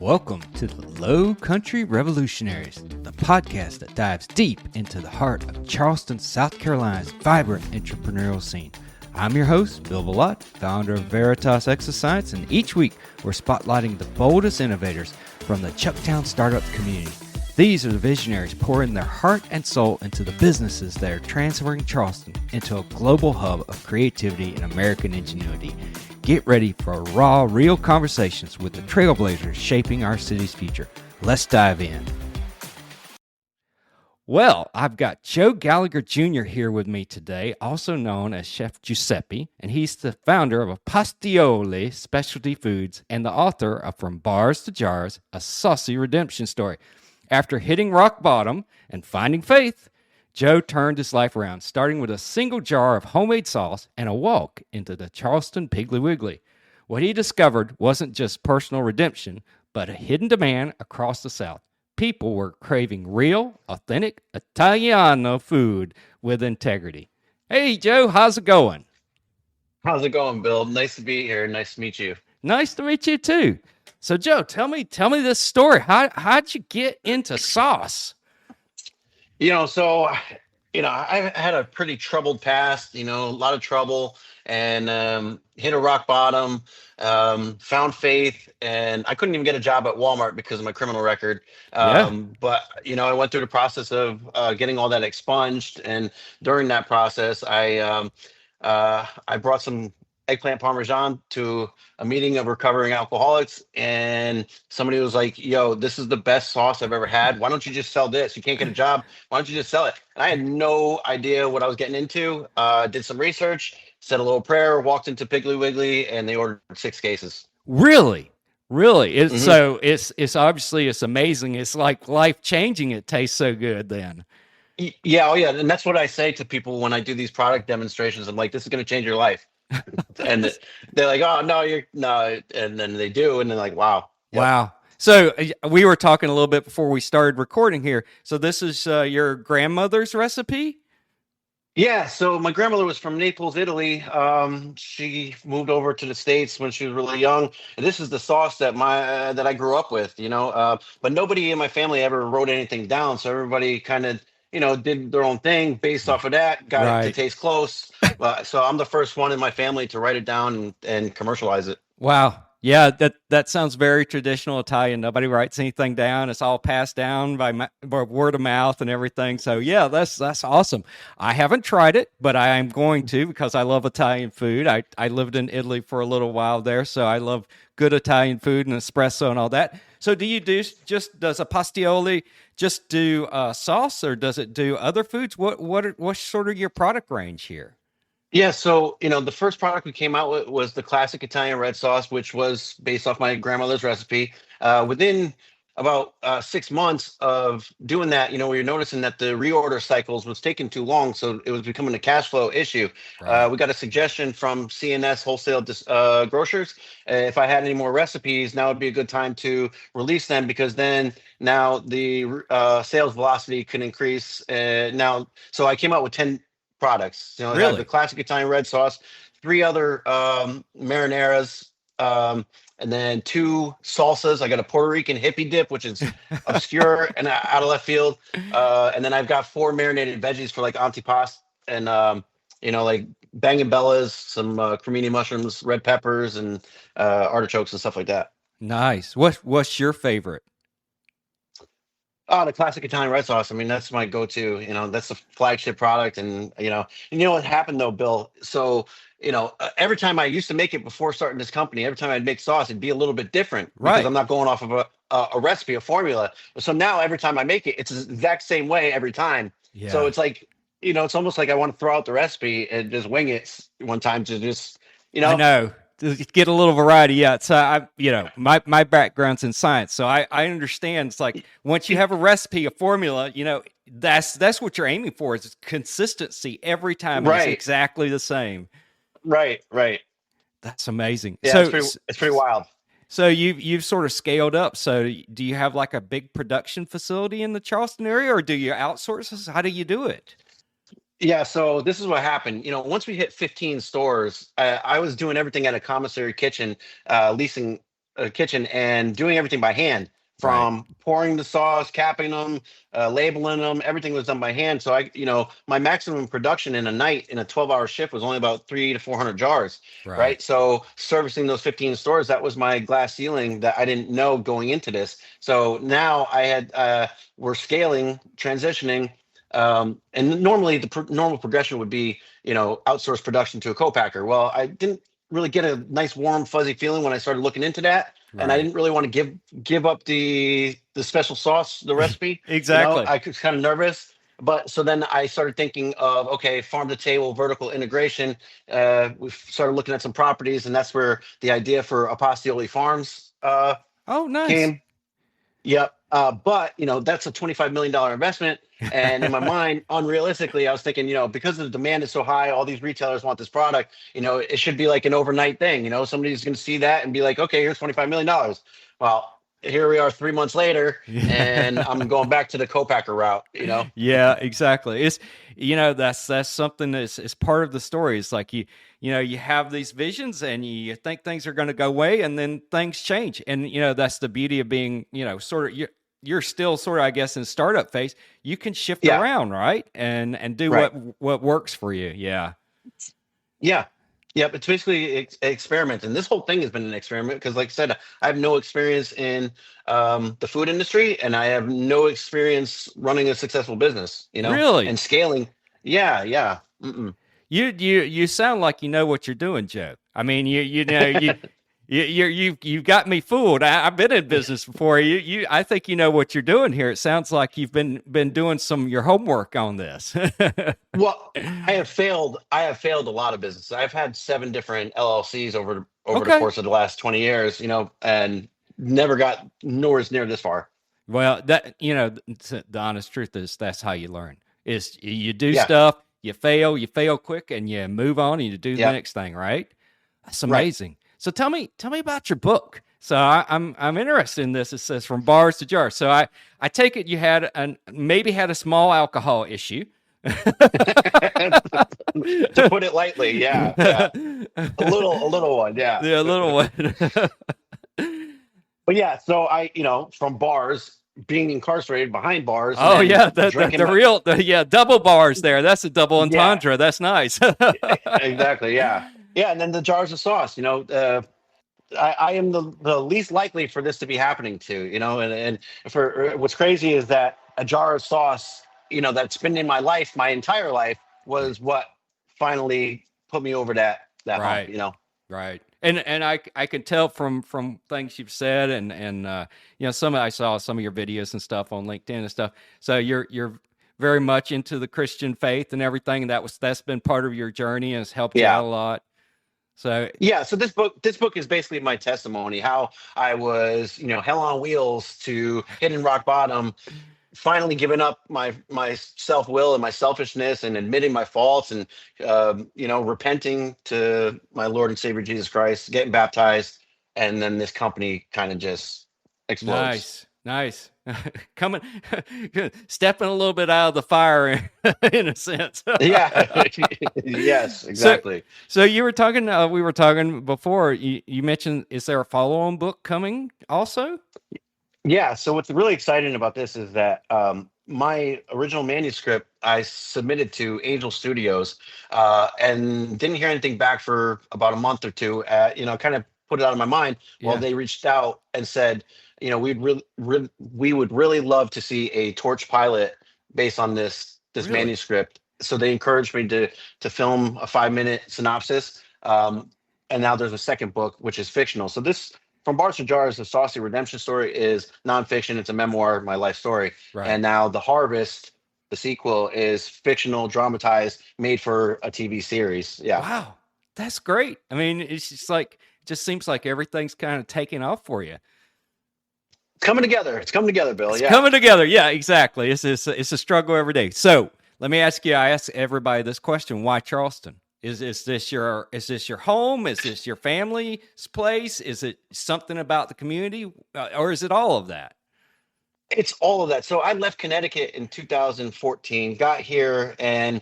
Welcome to the Low Country Revolutionaries, the podcast that dives deep into the heart of Charleston, South Carolina's vibrant entrepreneurial scene. I'm your host, Bill Bellott, founder of Veritas Exoscience, and each week we're spotlighting the boldest innovators from the Chucktown startup community. These are the visionaries pouring their heart and soul into the businesses that are transferring Charleston into a global hub of creativity and American ingenuity. Get ready for raw, real conversations with the trailblazers shaping our city's future. Let's dive in. Well, I've got Joe Gallagher Jr. here with me today, also known as Chef Giuseppe, and he's the founder of Apastioli Specialty Foods and the author of From Bars to Jars, A Saucy Redemption Story. After hitting rock bottom and finding faith, Joe turned his life around, starting with a single jar of homemade sauce and a walk into the Charleston Piggly Wiggly. What he discovered wasn't just personal redemption, but a hidden demand across the South. People were craving real, authentic Italiano food with integrity. Hey, Joe, how's it going? How's it going, Bill? Nice to be here. Nice to meet you. Nice to meet you, too. So, Joe, tell me this story. How'd you get into sauce? I had a pretty troubled past, a lot of trouble and hit a rock bottom, found faith, and I couldn't even get a job at Walmart because of my criminal record. But I went through the process of getting all that expunged. And during that process, I brought some eggplant parmesan to a meeting of recovering alcoholics, and somebody was like, yo, this is the best sauce I've ever had. Why don't you just sell this? You can't get a job. Why don't you just sell it? And I had no idea what I was getting into. Did some research, said a little prayer, walked into Piggly Wiggly, and they ordered 6 cases. Really? So it's obviously it's amazing. It's like life-changing. It tastes so good then. Yeah. Oh yeah. And that's what I say to people when I do these product demonstrations. I'm like, this is going to change your life. And they're like, oh no, you're no, and then they do, and they're like, wow. Yep. Wow. So we were talking a little bit before we started recording here. So this is your grandmother's recipe? Yeah, so my grandmother was from Naples, Italy. She moved over to the States when she was really young. And this is the sauce that I grew up with, but nobody in my family ever wrote anything down. So everybody kind of, did their own thing based off of that, got it to taste close. So I'm the first one in my family to write it down and commercialize it. Wow. Yeah, that sounds very traditional Italian. Nobody writes anything down. It's all passed down by word of mouth and everything. So yeah, that's awesome. I haven't tried it, but I am going to because I love Italian food. I lived in Italy for a little while there, so I love good Italian food and espresso and all that. So does Apastioli just do sauce, or does it do other foods? What's sort of your product range here? Yeah, so the first product we came out with was the classic Italian red sauce, which was based off my grandmother's recipe. Within about 6 months of doing that, we were noticing that the reorder cycles was taking too long, so it was becoming a cash flow issue. Right. We got a suggestion from CNS Wholesale Grocers. If I had any more recipes, now would be a good time to release them, because then now the sales velocity can increase. So I came out with 10 products. I have the classic Italian red sauce, 3 other marinaras, and then 2 salsas. I got a Puerto Rican hippie dip, which is obscure and out of left field. And then I've got 4 marinated veggies for like antipasto and like bangin' bellas, some cremini mushrooms, red peppers, and artichokes and stuff like that. Nice. What's your favorite? Oh, the classic Italian red sauce. I mean, that's my go-to. That's the flagship product. And what happened though, Bill? So, every time I used to make it before starting this company, every time I'd make sauce, it'd be a little bit different because I'm not going off of a recipe, a formula. So now every time I make it, it's the exact same way every time. Yeah. So it's like, it's almost like I want to throw out the recipe and just wing it one time to just, I know. Get a little variety. Yeah. So my background's in science, so I understand. It's like once you have a recipe, a formula, that's what you're aiming for, is consistency every time. Right. It's exactly the same. Right. That's amazing. Yeah, so it's pretty wild. So you've sort of scaled up. So do you have like a big production facility in the Charleston area, or do you outsource this? How do you do it? Yeah, so this is what happened. Once we hit 15 stores, I was doing everything at a commissary kitchen, leasing kitchen and doing everything by hand, Right. from pouring the sauce, capping them, labeling them. Everything was done by hand. So my maximum production in a night in a 12-hour shift was only about 300 to 400 jars. Right. Right. So servicing those 15 stores, that was my glass ceiling that I didn't know going into this. So now we're scaling, transitioning. And normally the normal progression would be, outsource production to a co-packer. Well, I didn't really get a nice warm fuzzy feeling when I started looking into that, and I Right. didn't really want to give up the special sauce, the recipe. Exactly. I was kind of nervous. But so then I started thinking of, okay, farm to table vertical integration. We started looking at some properties, and that's where the idea for Apastioli Farms Oh, nice. came. Yep. But that's a $25 million investment. And in my mind, unrealistically, I was thinking, because the demand is so high, all these retailers want this product, it should be like an overnight thing. Somebody's going to see that and be like, okay, here's $25 million. Well, here we are 3 months later, and I'm going back to the co-packer route. Yeah, exactly. It's that's something that's is part of the story. It's like you have these visions and you think things are going to go away, and then things change. And that's the beauty of being sort of you're still sort of, I guess, in startup phase. You can shift Yeah. around, right, and do Right. what works for you. Yeah. Yeah. Yep. It's basically experiment. And this whole thing has been an experiment because, like I said, I have no experience in the food industry, and I have no experience running a successful business, Really, and scaling. Yeah. Yeah. Mm-mm. you sound like you know what you're doing, Joe. I mean, you've got me fooled. I've been in business before. I think you know what you're doing here. It sounds like you've been doing your homework on this. Well, I have failed a lot of businesses. I've had 7 different LLCs over the Okay. course of the last 20 years, and never got nowhere near this far. Well, that the honest truth is that's how you learn. Is you do Yeah. stuff, you fail quick, and you move on and you do the Yep. next thing. Right? That's Right. amazing. So tell me about your book. So I'm interested in this. It says from bars to jars. So I take it you maybe had a small alcohol issue. To put it lightly, yeah, yeah. A little one, yeah. Yeah, a little one. But yeah, so from bars, being incarcerated behind bars, and Oh then yeah, drinking yeah, double bars there. That's a double yeah, entendre. That's nice. exactly, yeah, yeah, and then the jars of sauce. I am the least likely for this to be happening to, and for what's crazy is that a jar of sauce, that's been in my life, my entire life, was what finally put me over that hump. Right. Right. And I can tell from things you've said and I saw some of your videos and stuff on LinkedIn and stuff. So you're very much into the Christian faith and everything. That's been part of your journey and has helped you Yeah. out a lot. So Yeah, so this book is basically my testimony, how I was, hell on wheels to hitting rock bottom, finally giving up my self will and my selfishness, and admitting my faults, and repenting to my Lord and Savior Jesus Christ, getting baptized, and then this company kind of just explodes. nice. Nice. Coming stepping a little bit out of the fire in a sense. Yeah, yes, So, exactly. so you were talking. We were talking before. You mentioned, is there a follow-on book coming also? Yeah. So what's really exciting about this is that my original manuscript I submitted to Angel Studios, and didn't hear anything back for about a month or two. Kind of put it out of my mind. Well, Yeah, they reached out and said, we would really love to see a torch pilot based on this really. manuscript. So they encouraged me to film a 5-minute synopsis. And now there's a second book which is fictional. So this from Bars to Jars, the Saucy Redemption Story is nonfiction. It's a memoir, my life story. Right. And now The Harvest, the sequel, is fictional, dramatized, made for a TV series. Yeah. Wow, that's great. I mean, it's just like it just seems like everything's kind of taking off for you. It's coming together. It's coming together, Bill. It's Yeah. coming together. Yeah, exactly. It's a struggle every day. So let me ask you. I ask everybody this question: why Charleston? Is this your home? Is this your family's place? Is it something about the community, or is it all of that? It's all of that. So I left Connecticut in 2014, got here, and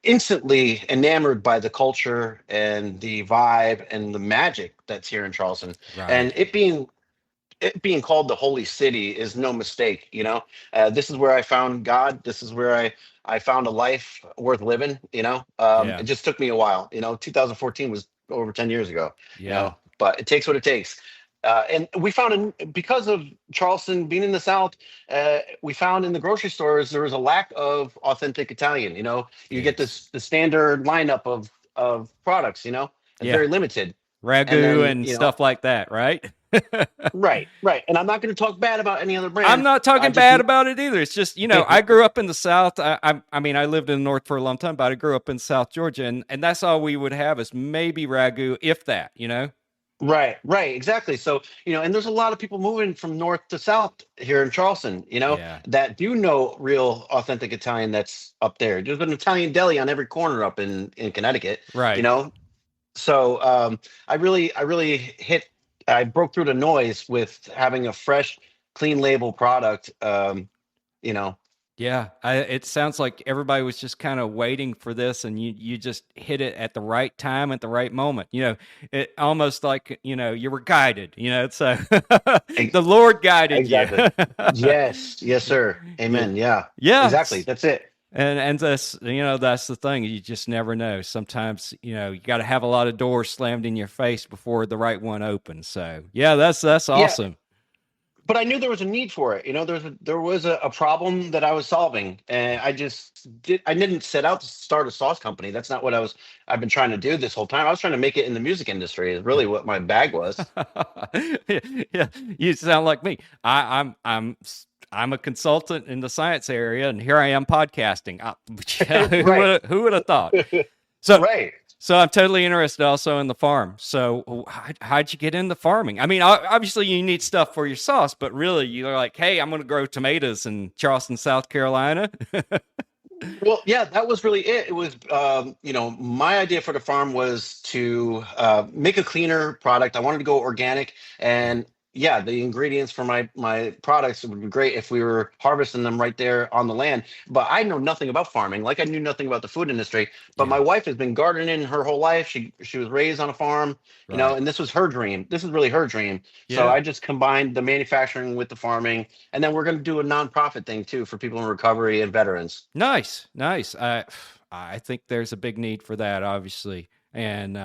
instantly enamored by the culture and the vibe and the magic that's here in Charleston. And Right. it being called the Holy City is no mistake. This is where I found God. This is where I found a life worth living. It Yeah. just took me a while. 2014 was over 10 years ago. Yeah. But it takes what it takes. And we found, because of Charleston being in the South, we found in the grocery stores there was a lack of authentic Italian. You get Yes. this the standard lineup of products. It's Yeah. very limited. And Ragu then and stuff like that, right? right, right. And I'm not going to talk bad about any other I'm brand. not I talking just bad about it either. It's just, I grew up in the South. I mean, I lived in the North for a long time, but I grew up in South Georgia, and that's all we would have is maybe Ragu, if that. right, right, exactly. So, and there's a lot of people moving from north to south here in Charleston, Yeah. that do know real authentic Italian that's up there. There's an Italian deli on every corner up in Connecticut, you Right. know. So I broke through the noise with having a fresh, clean label product. You know, Yeah, it sounds like everybody was just kind of waiting for this, and you just hit it at the right time at the right moment. It almost like you were guided. So ex- the Lord guided you. exactly. Yes, yes, sir. Yeah, Amen. Yeah, yeah. exactly. That's it. And that's the thing. You just never know. Sometimes you got to have a lot of doors slammed in your face before the right one opens. So yeah, that's Yeah, awesome. but I knew there was a need for it. There was a problem that I was solving, and I didn't set out to start a sauce company. That's not what I've been trying to do this whole time. I was trying to make it in the music industry. Is really what my bag was. Yeah, you sound like me. I'm a consultant in the science area, and here I am podcasting. Right. Who would have thought? So Right. so I'm totally interested also in the farm. So how'd you get into farming? I mean, obviously you need stuff for your sauce, but really you're like, hey, I'm going to grow tomatoes in Charleston, South Carolina. Well, yeah, that was really it. It was, my idea for the farm was to make a cleaner product. I wanted to go organic, Yeah, and yeah, the ingredients for my products would be great if we were harvesting them right there on the land. But I know nothing about farming, like I knew nothing about the food industry. But yeah, my wife has been gardening her whole life. She was raised on a farm, right. and this was her dream. This is really her dream. So Yeah, I just combined the manufacturing with the farming, and then we're going to do a nonprofit thing too for people in recovery and veterans. nice, nice. I think there's a big need for that, obviously, and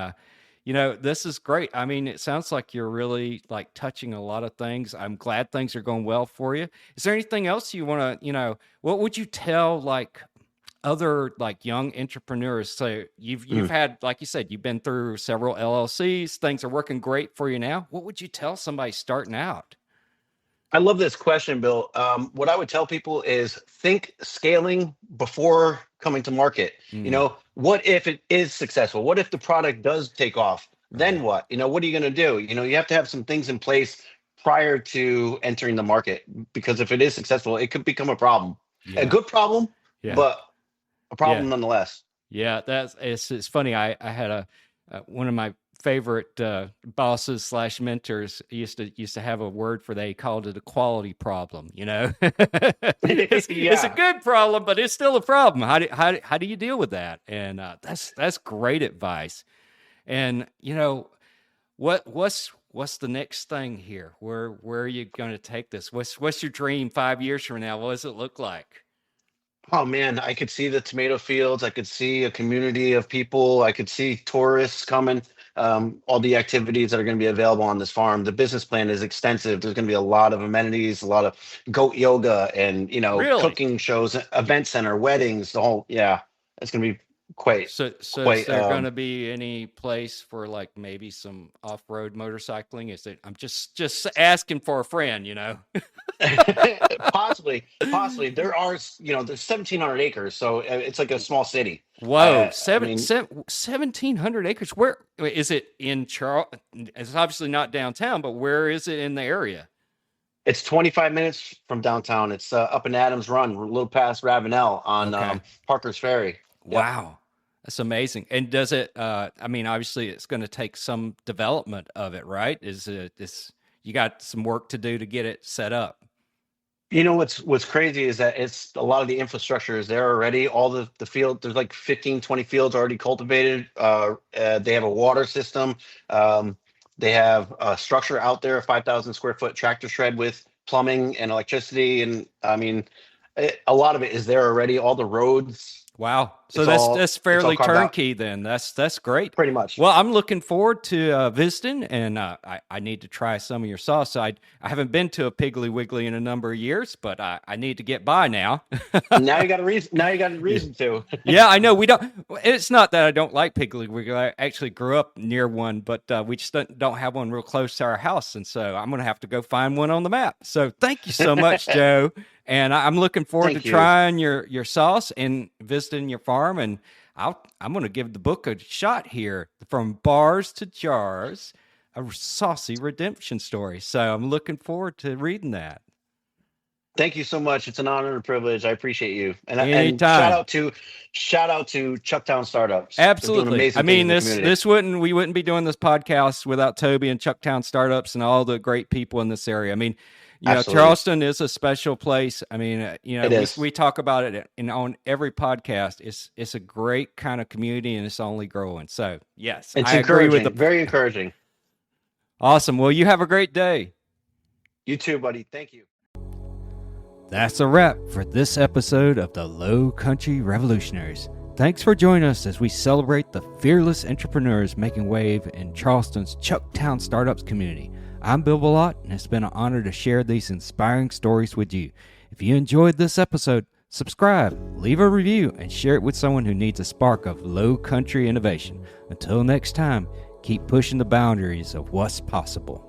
this is great. I mean, it sounds like you're really like touching a lot of things. I'm glad things are going well for you. Is there anything else you want to, what would you tell like other like young entrepreneurs? So you've had, like you said, you've been through several LLCs, things are working great for you now. What would you tell somebody starting out? I love this question, Bill. What I would tell people is think scaling before coming to market. Mm, What if it is successful? What if the product does take off? Then right. what? What are you going to do? You have to have some things in place prior to entering the market, because if it is successful, it could become a problem. A Yeah. good problem, Yeah. but a Yeah. problem nonetheless. Yeah, it's funny. I had one of my favorite bosses slash mentors used to have a word for that. He called it a quality problem. It's a Yeah. good problem, but it's still a problem. How do you deal with that? And that's great advice. And what's the next thing here? Where are you going to take this? What's your dream 5 years from now? What does it look like? Oh man, I could see the tomato fields. I could see a community of people. I could see tourists coming. All the activities that are going to be available on this farm. The business plan is extensive. There's going to be a lot of amenities, a lot of goat yoga, and Really? cooking shows, event center, weddings. The whole, yeah, it's going to be quite So is quite. there going to be any place for like maybe some off-road motorcycling? Is it? I'm just asking for a friend. Possibly there are, there's 1,700 acres, so it's like a small city. Whoa, I mean, 1,700 acres. Where is it in Charles? It's obviously not downtown, but where is it in the area? it's 25 minutes from downtown. It's up in Adams Run, a little past Ravenel on Okay. Parker's Ferry. Yep. Wow. That's amazing. And does it I mean obviously it's going to take some development of it, right? Is you got some work to do to get it set up? You know what's crazy is that it's a lot of the infrastructure is there already. All the field, there's like 15, 20 fields already cultivated. They have a water system. Um, they have a structure out there, a 5,000 square foot tractor shred with plumbing and electricity. And I mean, a lot of it is there already. All the roads, Wow. So it's that's it's all fairly carved out, turnkey then. That's great. pretty much. Well, I'm looking forward to visiting, and I need to try some of your sauce. I haven't been to a Piggly Wiggly in a number of years, but I need to get by now. Now you got a reason. Now you got a reason to. Yeah, I know. We don't. It's not that I don't like Piggly Wiggly. I actually grew up near one, but we just don't have one real close to our house, and so I'm going to have to go find one on the map. So thank you so much, Joe. And I'm looking forward Thank to you. trying your sauce and visiting your farm. And I'm going to give the book a shot here. From Bars to Jars, a Saucy Redemption Story. So I'm looking forward to reading that. Thank you so much. It's an honor and a privilege. I appreciate you. And Anytime. shout out to Chucktown Startups. They're doing Absolutely. amazing I things mean, in the community. we wouldn't be doing this podcast without Toby and Chucktown Startups and all the great people in this area. I mean, Absolutely. Charleston is a special place. I mean, It is. we talk about it on every podcast. It's a great kind of community, and it's only growing. So yes, It's I agree encouraging. with the Very encouraging. awesome. Well, you have a great day. You too, buddy. Thank you. That's a wrap for this episode of the Low Country Revolutionaries. Thanks for joining us as we celebrate the fearless entrepreneurs making wave in Charleston's Chucktown Startups community. I'm Bill Bellot, and it's been an honor to share these inspiring stories with you. If you enjoyed this episode, subscribe, leave a review, and share it with someone who needs a spark of low country innovation. Until next time, keep pushing the boundaries of what's possible.